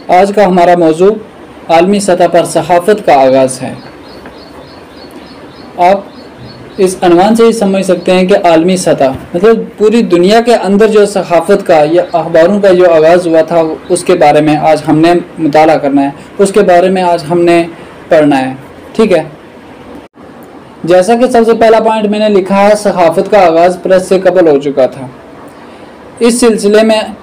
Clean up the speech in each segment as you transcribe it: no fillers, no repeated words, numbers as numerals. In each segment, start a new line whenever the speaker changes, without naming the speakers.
आज का हमारा मौजू आलमी सतह पर सहाफ़त का आगाज़ है। आप इस अनवान से ही समझ सकते हैं कि आलमी सतह मतलब पूरी दुनिया के अंदर जो सहाफ़त का या अखबारों का जो आगाज़ हुआ था उसके बारे में आज हमने मुताला करना है, उसके बारे में आज हमने पढ़ना है। ठीक है, जैसा कि सबसे पहला पॉइंट मैंने लिखा है, सहाफ़त का आगाज़ प्रेस से कबल हो चुका था। इस सिलसिले में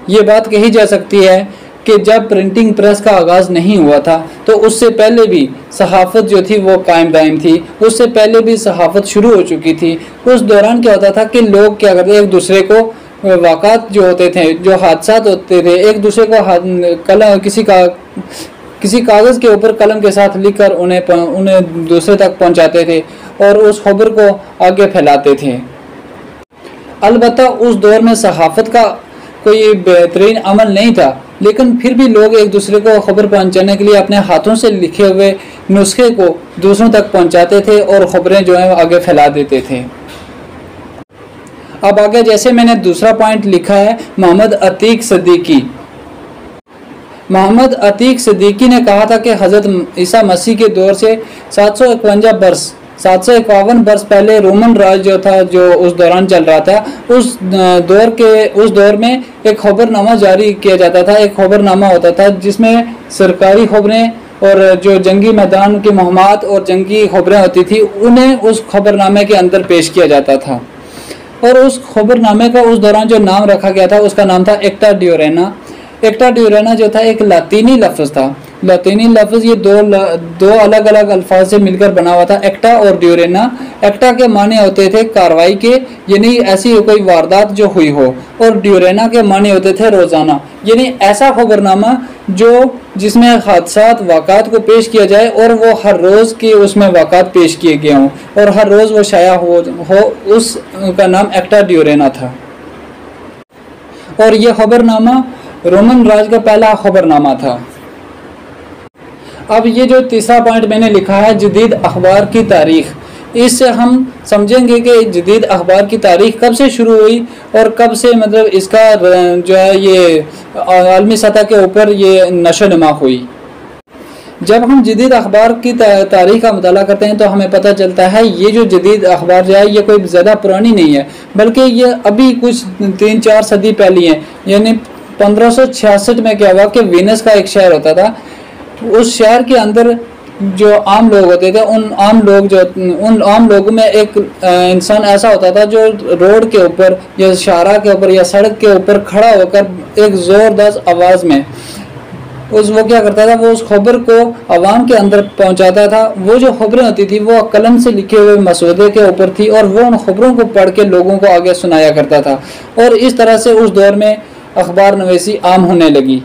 ये बात कही जा सकती है कि जब प्रिंटिंग प्रेस का आगाज़ नहीं हुआ था तो उससे पहले भी सहाफ़त जो थी वो कायम दायम थी, उससे पहले भी सहाफ़त शुरू हो चुकी थी। उस दौरान क्या होता था कि लोग क्या करते, एक दूसरे को वाक़ात जो होते थे, जो हादसात होते थे, एक दूसरे को कलम किसी कागज़ के ऊपर कलम के साथ लिखकर उन्हें दूसरे तक पहुंचाते थे और उस खबर को आगे फैलाते थे। अलबत्ता उस दौर में सहाफ़त का कोई बेहतरीन अमल नहीं था, लेकिन फिर भी लोग एक दूसरे को खबर पहुंचाने के लिए अपने हाथों से लिखे हुए नुस्खे को दूसरों तक पहुंचाते थे और खबरें जो है आगे फैला देते थे। अब आगे जैसे मैंने दूसरा पॉइंट लिखा है, मोहम्मद अतीक सिद्दीकी ने कहा था कि हज़रत ईसा मसीह के दौर से 751 वर्ष पहले रोमन राज जो था, जो उस दौरान चल रहा था, उस दौर में एक खबरनामा जारी किया जाता था। एक खबरनामा होता था जिसमें सरकारी खबरें और जो जंगी मैदान की मुहिम्मात और जंगी खबरें होती थी उन्हें उस खबरनामे के अंदर पेश किया जाता था। और उस खबरनामे का उस दौरान जो नाम रखा गया था उसका नाम था एक्टा ड्यूरेना। एक्टा ड्यूरेना जो था एक लातीनी लफ्ज़ था। लातीनी लफ्ज़ ये दो अलग अलग अल्फाज से मिलकर बना हुआ था, एक्टा और ड्यूरेना। एक्टा के माने होते थे कार्रवाई के, यानी ऐसी कोई वारदात जो हुई हो, और ड्यूरेना के माने होते थे रोज़ाना, यानी ऐसा खबरनामा जिसमें हादसात वाक़ात को पेश किया जाए और वो हर रोज़ के उसमें वाक़ात पेश किए गए हों और हर रोज़ वो शाया हो, उसका नाम एक्टा ड्यूरेना था। और ये खबरनामा रोमन राज का पहला खबरनामा था। अब ये जो तीसरा पॉइंट मैंने लिखा है, जदीद अखबार की तारीख़, इससे हम समझेंगे कि जदीद अखबार की तारीख़ कब से शुरू हुई और कब से मतलब इसका जो है ये आलमी सतह के ऊपर ये नशो नुमा हुई। जब हम जदीद अखबार की तारीख़ का मुताला करते हैं तो हमें पता चलता है ये जो जदीद अखबार जो है ये कोई ज़्यादा पुरानी नहीं है, बल्कि ये अभी कुछ 3-4 सदी पहली है। यानी 1566 में क्या हुआ कि वीनस का एक शहर होता था, उस शहर के अंदर जो आम लोग होते थे उन आम लोगों में एक इंसान ऐसा होता था जो रोड के ऊपर या शाहरा के ऊपर या सड़क के ऊपर खड़ा होकर एक ज़ोरदार आवाज़ में वो क्या करता था, वो उस खबर को आवाम के अंदर पहुंचाता था। वो जो खबरें होती थी वो कलम से लिखे हुए मसौदे के ऊपर थी और वो उन खबरों को पढ़ के लोगों को आगे सुनाया करता था और इस तरह से उस दौर में अखबार नवीसी आम होने लगी।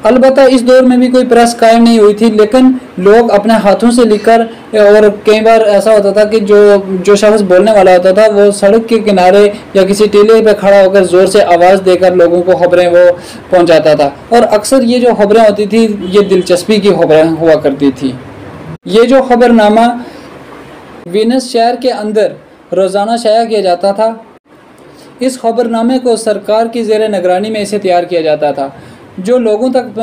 अलबत्ता इस दौर में भी कोई प्रेस कायम नहीं हुई थी, लेकिन लोग अपने हाथों से लिखकर, और कई बार ऐसा होता था कि जो शख्स बोलने वाला होता था वो सड़क के किनारे या किसी टीले पे खड़ा होकर ज़ोर से आवाज़ देकर लोगों को खबरें वो पहुंचाता था। और अक्सर ये जो खबरें होती थी ये दिलचस्पी की खबरें हुआ करती थी। ये जो खबरनामा वीनस शहर के अंदर रोज़ाना शाया किया जाता था, इस खबरनामे को सरकार की ज़ेर निगरानी में इसे तैयार किया जाता था। जो लोगों तक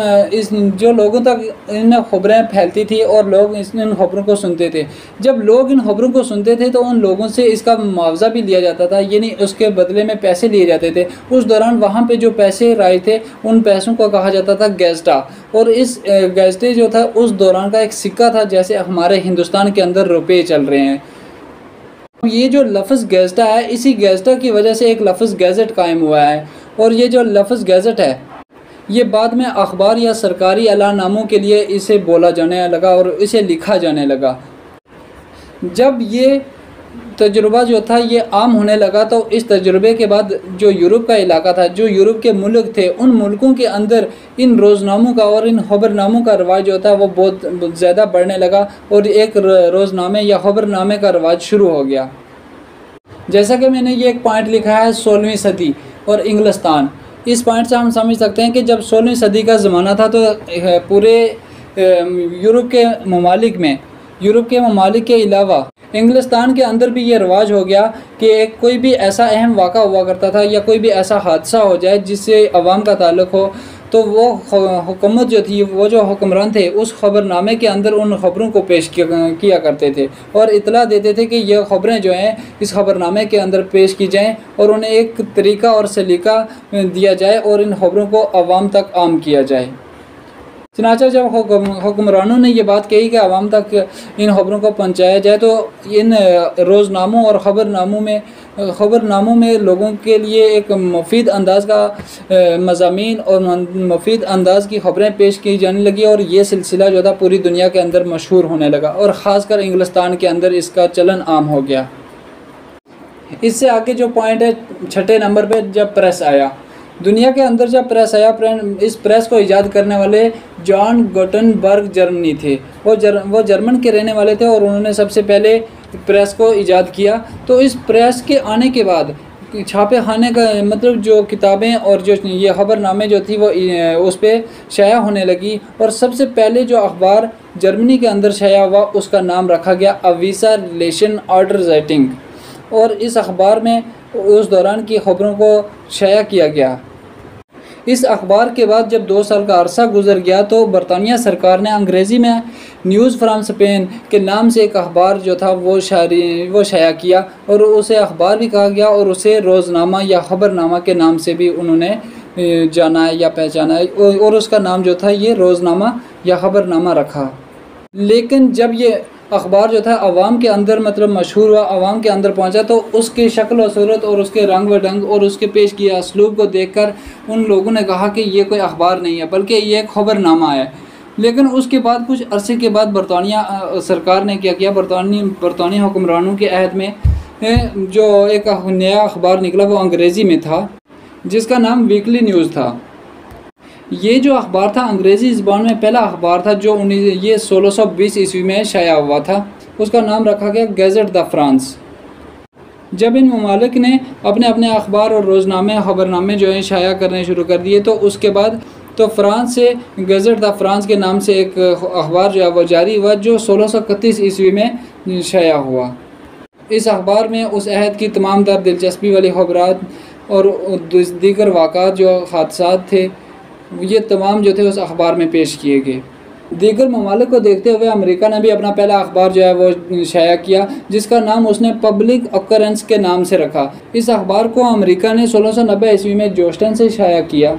इन खबरें फैलती थी और लोग इन खबरों को सुनते थे। जब लोग इन खबरों को सुनते थे तो उन लोगों से इसका मुआवजा भी लिया जाता था, यानी उसके बदले में पैसे लिए जाते थे। उस दौरान वहाँ पे जो पैसे राय थे उन पैसों को कहा जाता था गैज़टा, और इस गैज़टे जो था उस दौरान का एक सिक्का था, जैसे हमारे हिंदुस्तान के अंदर रुपये चल रहे हैं। ये जो लफ्ज़ गैज़टा है, इसी गैज़टा की वजह से एक लफ्ज़ गैज़ेट कायम हुआ है, और ये जो लफ्ज़ गैज़ेट है ये बाद में अखबार या सरकारी ऐलाननामों के लिए इसे बोला जाने लगा और इसे लिखा जाने लगा। जब ये तजुर्बा जो था ये आम होने लगा तो इस तजुर्बे के बाद जो यूरोप का इलाका था, जो यूरोप के मुल्क थे, उन मुल्कों के अंदर इन रोज़नामों का और इन खबरनामों का रवाज जो था वो बहुत ज़्यादा बढ़ने लगा और एक रोज़नामे या खबरनामे का रवाज शुरू हो गया। जैसा कि मैंने ये एक पॉइंट लिखा है 16वीं सदी और इंग्लिस्तान। इस पॉइंट से हम समझ सकते हैं कि जब 16वीं सदी का ज़माना था तो पूरे यूरोप के ममालिक के अलावा इंग्लिस्तान के अंदर भी ये रवाज हो गया कि कोई भी ऐसा अहम वाक़ा हुआ करता था या कोई भी ऐसा हादसा हो जाए जिससे अवाम का ताल्लुक़ हो तो वो हुकूमत जो थी, वो जो हुक्मरान थे, उस ख़बरनामे के अंदर उन ख़बरों को पेश किया करते थे और इतला देते थे कि यह ख़बरें जो हैं इस ख़बरनामे के अंदर पेश की जाएँ और उन्हें एक तरीक़ा और सलीका दिया जाए और इन ख़बरों को आवाम तक आम किया जाए। चनाचा जब हुक्मरानों ने ये बात कही कि आवाम तक इन ख़बरों को पहुँचाया जाए, तो इन रोज़नामों और ख़बरनामों में लोगों के लिए एक मुफीद अंदाज़ का मज़ामीन और मुफीद अंदाज़ की ख़बरें पेश की जाने लगी और ये सिलसिला जो था पूरी दुनिया के अंदर मशहूर होने लगा और ख़ासकर इंग्लिस्तान के अंदर इसका चलन आम हो गया। इससे आगे जो पॉइंट है 6 नंबर पे, जब प्रेस आया। दुनिया के अंदर जब प्रेस आया, इस प्रेस को ईजाद करने वाले जॉन गुटेनबर्ग जर्मनी थे। वो जर्मन के रहने वाले थे और उन्होंने सबसे पहले प्रेस को ईजाद किया। तो इस प्रेस के आने के बाद छापे खाने का मतलब जो किताबें और जो ये ख़बरनामे जो थी वो उस पर शाया होने लगी और सबसे पहले जो अखबार जर्मनी के अंदर शाया हुआ उसका नाम रखा गया अवीसा रिलेशन ऑर्डर ज़ाइटिंग और इस अखबार में उस दौरान की ख़बरों को शाया किया गया। इस अखबार के बाद जब 2 साल का अरसा गुजर गया तो बरतानिया सरकार ने अंग्रेज़ी में न्यूज़ फ्राम स्पेन के नाम से एक अखबार जो था वो शाया किया और उसे अखबार भी कहा गया और उसे रोज़नामा या ख़बरनामा के नाम से भी उन्होंने जाना या पहचाना और उसका नाम जो था ये रोज़नामा या ख़बरनामा रखा। लेकिन जब ये अखबार जो था आवाम के अंदर मतलब मशहूर हुआ, आवाम के अंदर पहुंचा, तो उसकी शक्ल व सूरत और उसके रंग व ढंग और उसके पेश किया असलूब को देखकर उन लोगों ने कहा कि ये कोई अखबार नहीं है बल्कि ये एक ख़बरनामा है। लेकिन उसके बाद कुछ अरसे के बाद बरतानिया सरकार ने क्या किया, बरतानी हुक्मरानों के अहद में जो एक नया अखबार निकला वो अंग्रेज़ी में था जिसका नाम वीकली न्यूज़ था। ये जो अखबार था अंग्रेज़ी ज़बान में पहला अखबार था जो 1620 ईस्वी में शाया हुआ था। उसका नाम रखा गया गैज़ेट द फ्रांस। जब इन ममालिक ने अपने अपने अखबार और रोज़नामे ख़बरनामे जो हैं शाया करने शुरू कर दिए तो उसके बाद तो फ्रांस से गैज़ेट द फ्रांस के नाम से एक अखबार जो है वो जारी हुआ जो 1631 ईस्वी में शाया हुआ। इस अखबार में उस अहद की तमाम दर दिलचस्पी वाली ख़बरात और दीगर वाक़ात जो हादसात थे ये तमाम जो थे उस अखबार में पेश किए गए। दीगर ममालिक को देखते हुए अमेरिका ने भी अपना पहला अखबार जो है वो शाया किया जिसका नाम उसने पब्लिक ऑकरेंस के नाम से रखा। इस अखबार को अमेरिका ने 1690 ईस्वी में जोस्टन से शाया किया।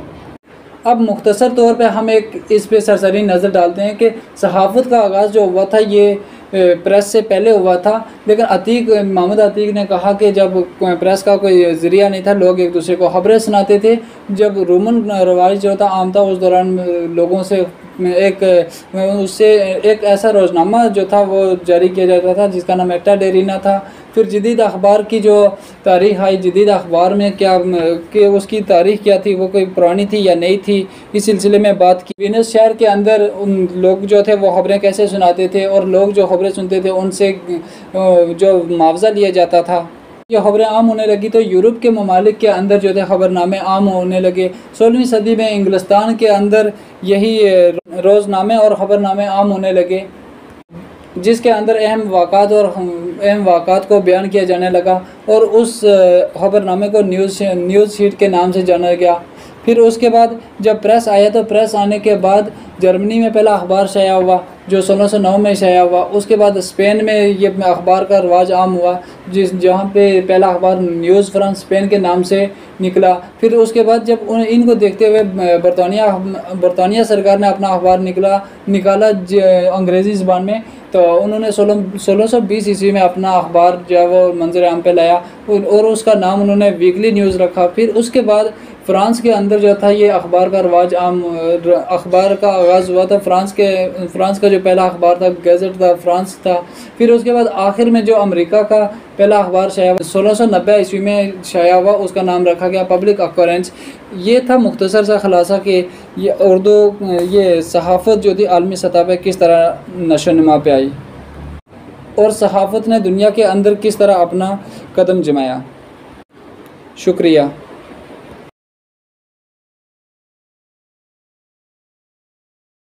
अब मुख्तसर तौर पे हम एक इस पे सरसरी नज़र डालते हैं कि सहाफ़त का आगाज़ जो हुआ था ये प्रेस से पहले हुआ था, लेकिन मोहम्मद अतीक ने कहा कि जब प्रेस का कोई ज़रिया नहीं था, लोग एक दूसरे को ख़बरें सुनाते थे। जब रोमन रवाज जो था आम था उस दौरान लोगों से उससे एक ऐसा रोज़नामा जो था वो जारी किया जाता था जिसका नाम एक्टा डेरीना था। फिर जदीद अखबार की जो तारीख़ आई, जदीद अखबार में क्या कि उसकी तारीख़ क्या थी, वो कोई पुरानी थी या नई थी, इस सिलसिले में बात की। वीनस शहर के अंदर उन लोग जो थे वो ख़बरें कैसे सुनाते थे और लोग जो ख़बरें सुनते थे उनसे जो मुआवजा लिया जाता था। ये ख़बरें आम होने लगी तो यूरोप के ममालिक के अंदर जो थे ख़बरनामे आम होने लगे। 16वीं सदी में इंग्लिस्तान के अंदर यही रोज़नामे और ख़बरनामे आम होने लगे जिसके अंदर अहम वाक़ात को बयान किया जाने लगा और उस ख़बरनामे को न्यूज़ शीट के नाम से जाना गया। फिर उसके बाद जब प्रेस आया तो प्रेस आने के बाद जर्मनी में पहला अखबार शाया हुआ जो 1609 में शाया हुआ। उसके बाद स्पेन में ये अखबार का रवाज आम हुआ जहाँ पे पहला अखबार न्यूज़ फ्राम स्पेन के नाम से निकला। फिर उसके बाद जब इनको देखते हुए बरतानिया सरकार ने अपना अखबार निकाला अंग्रेज़ी ज़बान में, तो उन्होंने 1620 ईस्वी में अपना अखबार जो है वो मंजर आम पे लाया और उसका नाम उन्होंने वीकली न्यूज़ रखा। फिर उसके बाद फ्रांस के अंदर जो था ये अखबार का रवाज अखबार का आगाज़ हुआ था। फ्रांस का जो पहला अखबार था गैज़ेट द फ्रांस था। फिर उसके बाद आखिर में जो अमेरिका का पहला अखबार शाया 1690 ईस्वी में शाया हुआ, उसका नाम रखा गया पब्लिक ऑकरेंस। ये था मुख्तसर सा खुलासा कि ये उर्दू ये सहाफ़त जो थी आलमी सतह पर किस तरह नशोनुमा पे आई और सहाफ़त ने दुनिया के अंदर किस तरह अपना कदम जमाया। शुक्रिया।